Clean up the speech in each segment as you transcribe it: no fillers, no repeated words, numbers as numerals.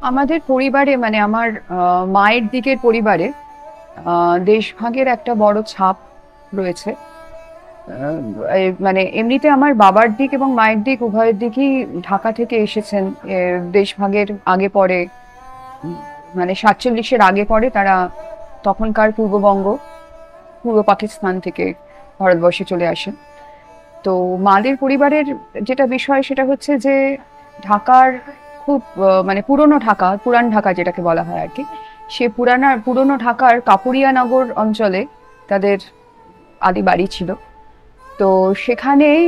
আমাদের পরিবারে মানে আমার মায়ের দিকের পরিবারে দেশভাগের একটা বড় ছাপ রয়েছে। মানে এমনিতে আমার বাবার দিক এবং মায়ের দিক উভয়ের দিকই ঢাকা থেকে এসেছেন। দেশভাগের আগে পরে উম, মানে 47-এর আগে পরে তারা তখনকার পূর্ববঙ্গ, পূর্ব পাকিস্তান থেকে ভারতবর্ষে চলে আসেন। তো মাদের পরিবারের যেটা বিষয় সেটা হচ্ছে যে ঢাকার খুব মানে পুরনো ঢাকা, পুরান ঢাকা যেটাকে বলা হয় আর কি, সে পুরনো ঢাকার কাপুরিয়ানগর অঞ্চলে তাদের আদি বাড়ি ছিল। তো সেখানেই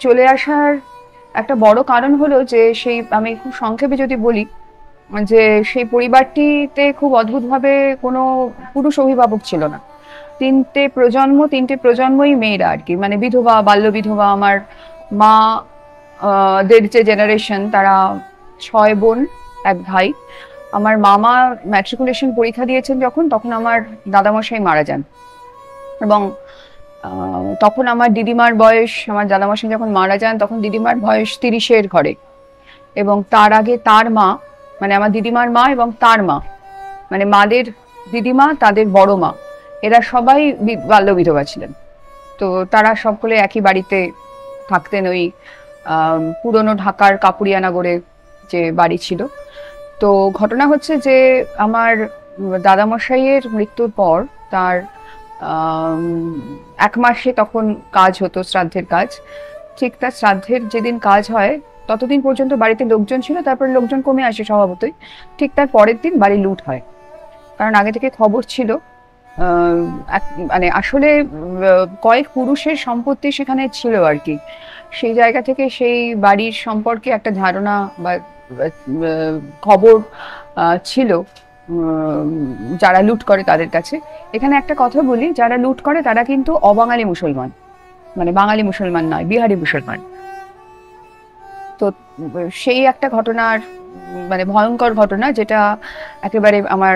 চলে আসার একটা বড় কারণ হলো যে সেই, আমি খুব সংক্ষেপে যদি বলি, যে সেই পরিবারটিতে খুব অদ্ভুতভাবে কোনো পুরুষ অভিভাবক ছিল না। তিনটে প্রজন্মই মেয়েরা আর কি, মানে বিধবা, বাল্য বিধবা। আমার মা দের যে জেনারেশন, তারা 6 বোন, 1 ভাই। আমার মামা ম্যাট্রিকুলেশন পরীক্ষা দিয়েছেন যখন, তখন আমার দাদামশাই মারা যান। এবং তখন আমার দিদিমার বয়স, আমার দাদামশাই যখন মারা যান তখন দিদিমার বয়স 30-এর ঘরে। এবং তার আগে তার মা, মানে আমার দিদিমার মা এবং তার মা, মানে মাদের দিদিমা, তাদের বড় মা, এরা সবাই বাল্য বিধবা ছিলেন। তো তারা সকলে একই বাড়িতে থাকতেন, ওই পুরনো ঢাকার কাপুরিয়ানগরে যে বাড়ি ছিল। তো ঘটনা হচ্ছে যে আমার দাদামশাইয়ের মৃত্যুর পর তার 1 মাসে তখন কাজ হতো, শ্রাদ্ধের কাজ। ঠিক তার শ্রাদ্ধের যেদিন কাজ হয় ততদিন পর্যন্ত বাড়িতে লোকজন ছিল, তারপর লোকজন কমে আসে স্বভাবতই। ঠিক তার পরের দিন বাড়ি লুট হয়। কারণ আগে থেকে খবর ছিল, মানে আসলে কয়েক পুরুষের সম্পত্তি সেখানে ছিল আর কি। সেই জায়গা থেকে সেই বাড়ির সম্পর্কে একটা ধারণা বা খবর ছিল যারা লুট করে তাদের কাছে। এখানে একটা কথা বলি, যারা লুট করে তারা কিন্তু অবাঙালি মুসলমান, মানে বাঙালি মুসলমান নয়, বিহারি মুসলমান। তো সেই একটা ঘটনার মানে ভয়ঙ্কর ঘটনা, যেটা একেবারে আমার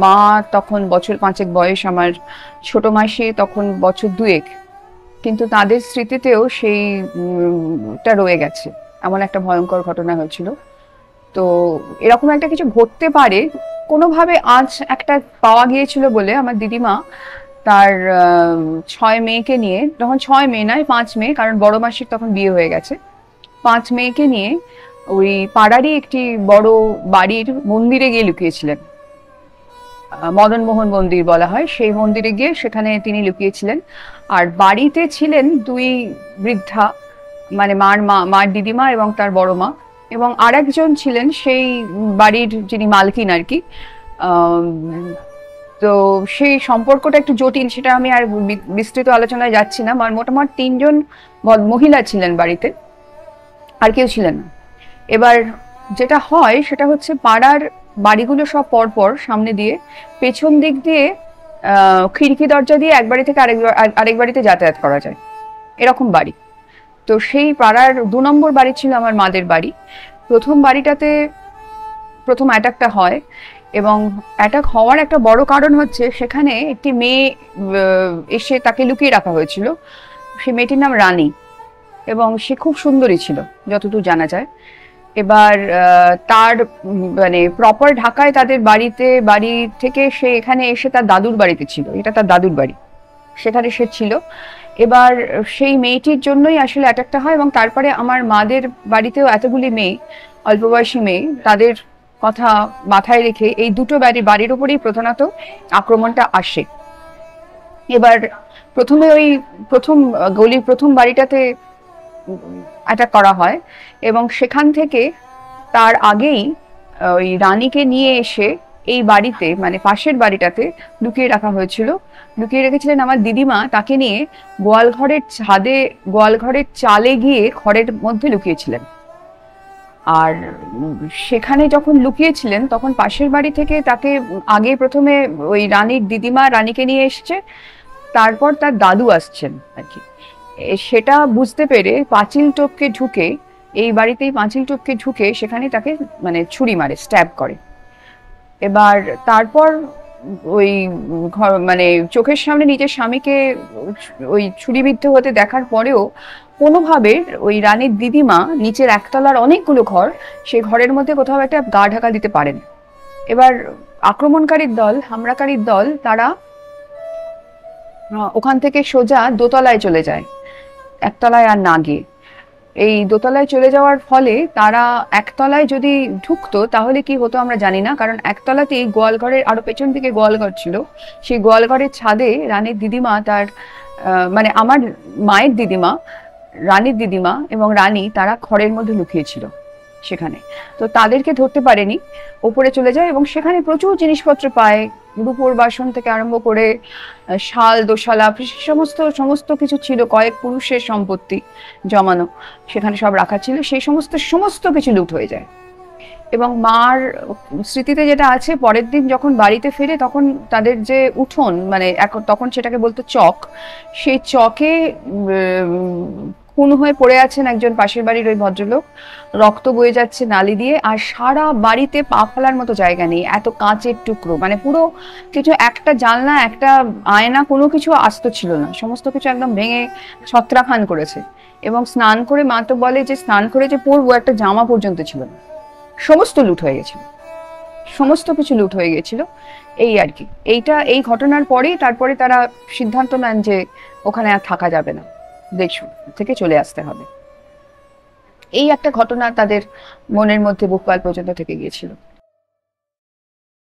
মা তখন বছর 5 বয়স, আমার ছোট মাসি তখন বছর 2, কিন্তু তাদের স্মৃতিতেও সেইটা রয়ে গেছে। এমন একটা ভয়ঙ্কর ঘটনা হয়েছিল। তো এরকম একটা কিছু ঘটতে পারে কোনোভাবে আজ একটা পাওয়া গিয়েছিল বলে আমার দিদিমা তার 6 মেয়েকে নিয়ে, তখন 6 মেয়ে নয় 5 মেয়ে, কারণ বড় মাসির তখন বিয়ে হয়ে গেছে, 5 মেয়েকে নিয়ে ওই পাড়ারই একটি বড় বাড়ির মন্দিরে গিয়ে লুকিয়েছিলেন। মদন মোহন মন্দির বলা হয়, সেই মন্দিরে গিয়ে সেখানে তিনি লুকিয়েছিলেন। আর বাড়িতে ছিলেন 2 বৃদ্ধা, মানে মার দিদিমা এবং তার বড় মা, এবং আরেকজন ছিলেন সেই বাড়ির যিনি মালকিন আর কি। আম, তো সেই সম্পর্কটা একটু জটিল, সেটা আমি আর বিস্তৃত আলোচনায় যাচ্ছি না। মোটামুটি 3 জন মহিলা ছিলেন বাড়িতে, আর কেউ ছিলেন না। এবার যেটা হয় সেটা হচ্ছে, পাড়ার বাড়িগুলো সব পরপর সামনে দিয়ে, পেছন দিক দিয়ে খিড়কি দরজা দিয়ে এক বাড়ি থেকে আরেক বাড়িতে যাতায়াত করা যায়, এরকম বাড়ি। তো সেই পাড়ার 2 নম্বর বাড়ি ছিল আমার মাদের বাড়ি। প্রথম বাড়িটাতে প্রথম অ্যাটাকটা হয়, এবং অ্যাটাক হওয়ার একটা বড় কারণ হচ্ছে সেখানে একটি মেয়ে এসে তাকে লুকিয়ে রাখা হয়েছিল। সেই মেয়েটির নাম রানী, এবং সে খুব সুন্দরী ছিল যতদূর জানা যায়। এবার তার মানে প্রপার ঢাকায় তাদের বাড়ি থেকে সে এখানে এসে তার দাদুর বাড়িতে ছিল, এটা তার দাদুর বাড়ি, সেখানে সে ছিল। এবার সেই মেয়েটির জন্যই আসলে অ্যাটাকটা হয়। এবং তারপরে আমার মাদের বাড়িতেও এতগুলি মেয়ে, অল্প বয়সী মেয়ে, তাদের কথা মাথায় রেখে এই দুটো বাড়ির উপরেই প্রধানত আক্রমণটা আসে। এবার প্রথমে ওই গলির প্রথম বাড়িটাতে অ্যাটাক করা হয়, এবং সেখান থেকে তার আগেই ওই রানীকে নিয়ে এসে এই বাড়িতে, মানে পাশের বাড়িটাতে লুকিয়ে রাখা হয়েছিল। লুকিয়ে রেখেছিলেন আমার দিদিমা, তাকে নিয়ে গোয়ালঘরের চালে গিয়ে খড়ের মধ্যে লুকিয়েছিলেন। আর সেখানে যখন লুকিয়েছিলেন তখন পাশের বাড়ি থেকে তাকে আগে প্রথমে ওই দিদিমা রানীকে নিয়ে এসছে, তারপর তার দাদু আসছেন আর কি। সেটা বুঝতে পেরে পাঁচিল টপকে ঢুকে সেখানে তাকে মানে ছুরি মারে, স্ট্যাব করে। এবার তারপর ওই মানে চোখের সামনে নিজের স্বামীকে ওই ছুরিবিদ্ধ হতে দেখার পরেও কোনোভাবে ওই রানীর দিদিমা নিচের একতলার অনেকগুলো ঘর, সেই ঘরের মধ্যে কোথাও একটা গা ঢাকা দিতে পারেন। এবার আক্রমণকারীর দল, হামলাকারীর দল, তারা ওখান থেকে সোজা দোতলায় চলে যায়, একতলায় আর না গিয়ে। এই দোতলায় চলে যাওয়ার ফলে তারা একতলায় যদি ঢুকতো তাহলে কি হতো আমরা জানি না, কারণ একতলাতেই গোয়ালঘরের আরো পেছন দিকে গোয়ালঘর ছিল। সেই গোয়ালঘরের ছাদে রানীর দিদিমা তার মানে আমার মায়ের দিদিমা, রানীর দিদিমা এবং রানী তারা খড়ের মধ্যে লুকিয়েছিল সেখানে। তো তাদেরকে ধরতে পারেনি, ওপরে চলে যায় এবং সেখানে প্রচুর জিনিসপত্র পায়, রূপোর বাসন থেকে আরম্ভ করে শাল দোশালা সমস্ত সমস্ত কিছু ছিল, কয়েক পুরুষের সম্পত্তি জমানো সেখানে সব রাখা ছিল, সেই সমস্ত সমস্ত কিছু লুট হয়ে যায়। এবং মার স্মৃতিতে যেটা আছে, পরের দিন যখন বাড়িতে ফেরে তখন তাদের যে উঠোন, মানে এখন তখন সেটাকে বলতো চক, সেই চকে খুন হয়ে পড়ে আছেন একজন পাশের বাড়ির ওই ভদ্রলোক, রক্ত বয়ে যাচ্ছে নালি দিয়ে, আর সারা বাড়িতে পা ফেলার মতো জায়গা নেই, এত কাঁচের টুকরো, মানে পুরো কিছু, একটা জানলা একটা আয়না কোনো কিছু আস্ত ছিল না, সমস্ত কিছু একদম ভেঙে ছত্রাখান করেছে। এবং স্নান করে, মা তো বলে যে স্নান করে যে পরবো একটা জামা পর্যন্ত ছিল না, সমস্ত লুট হয়ে গেছিল, সমস্ত কিছু লুট হয়ে গেছিল। এই আর কি, এই ঘটনার পরেই তারপরে তারা সিদ্ধান্ত নেন যে ওখানে আর থাকা যাবে না, দেশ থেকে চলে আসতে হবে। এই একটা ঘটনা তাদের মনের মধ্যে বহুকাল পর্যন্ত থেকে গিয়েছিল।